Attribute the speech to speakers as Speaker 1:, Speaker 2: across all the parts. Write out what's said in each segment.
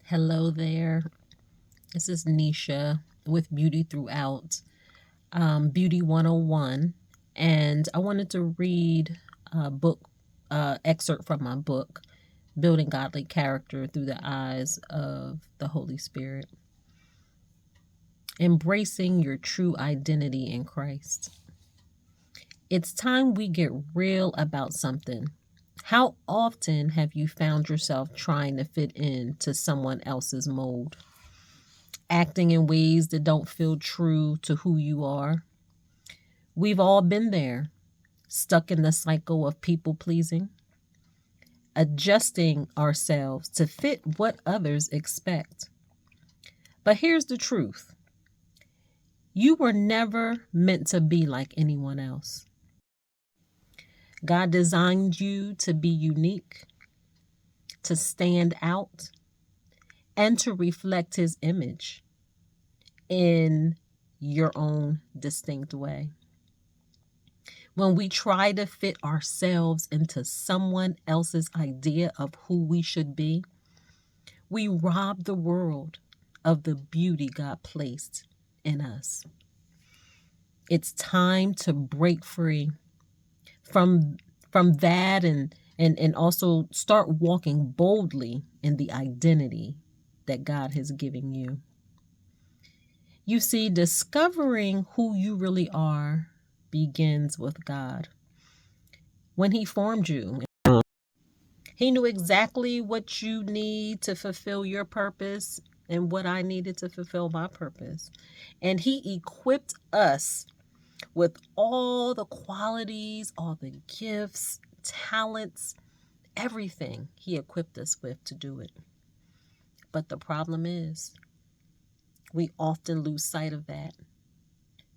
Speaker 1: Hello there. This is Nisha with Beauty Throughout, Beauty 101. And I wanted to read a book excerpt from my book, Building Godly Character Through the Eyes of the Holy Spirit. Embracing your true identity in Christ. It's time we get real about something. How often have you found yourself trying to fit into someone else's mold? Acting in ways that don't feel true to who you are? We've all been there, stuck in the cycle of people pleasing, adjusting ourselves to fit what others expect. But here's the truth. You were never meant to be like anyone else. God designed you to be unique, to stand out, and to reflect His image in your own distinct way. When we try to fit ourselves into someone else's idea of who we should be, we rob the world of the beauty God placed in us. It's time to break free from that and also start walking boldly in the identity that God has given you. You see, discovering who you really are begins with God. When He formed you, He knew exactly what you need to fulfill your purpose and what I needed to fulfill my purpose. And He equipped us with all the qualities, all the gifts, talents, everything He equipped us with to do it. But the problem is, we often lose sight of that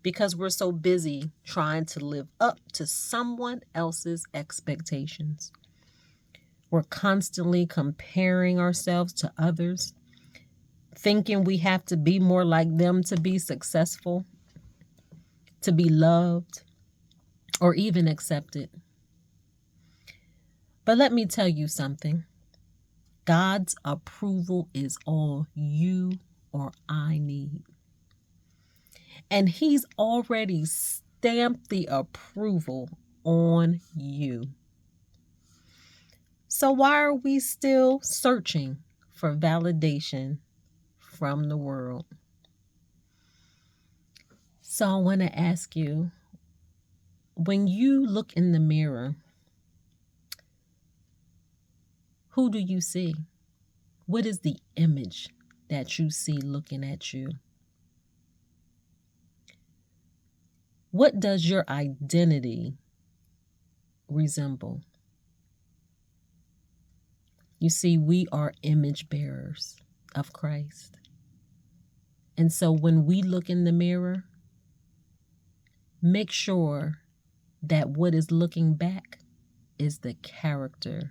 Speaker 1: because we're so busy trying to live up to someone else's expectations. We're constantly comparing ourselves to others, thinking we have to be more like them to be successful, to be loved, or even accepted. But let me tell you something. God's approval is all you or I need. And He's already stamped the approval on you. So why are we still searching for validation from the world? So I want to ask you, when you look in the mirror, who do you see? What is the image that you see looking at you? What does your identity resemble? You see, we are image bearers of Christ. And so when we look in the mirror, make sure that what is looking back is the character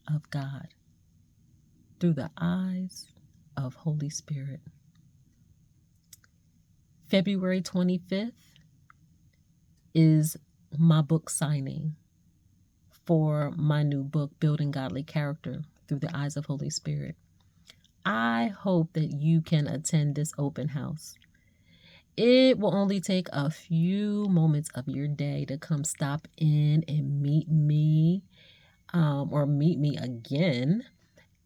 Speaker 1: of God through the eyes of Holy Spirit. February 25th is my book signing for my new book, Building Godly Character Through the Eyes of Holy Spirit. I hope that you can attend this open house. It will only take a few moments of your day to come stop in and meet me or meet me again.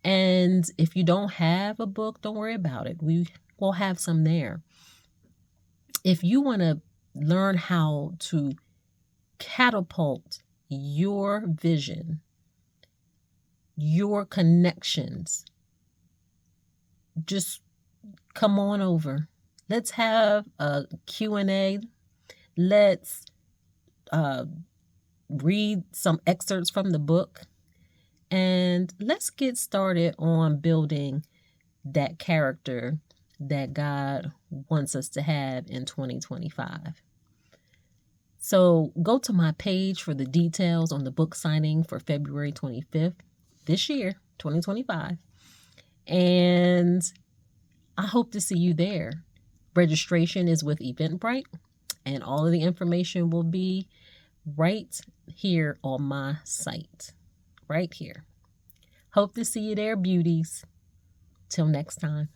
Speaker 1: And if you don't have a book, don't worry about it. We will have some there. If you want to learn how to catapult your vision, your connections, just come on over. Let's have a Q&A. Let's read some excerpts from the book. And let's get started on building that character that God wants us to have in 2025. So go to my page for the details on the book signing for February 25th this year, 2025. And I hope to see you there. Registration is with Eventbrite, and all of the information will be right here on my site. Right here. Hope to see you there, beauties. Till next time.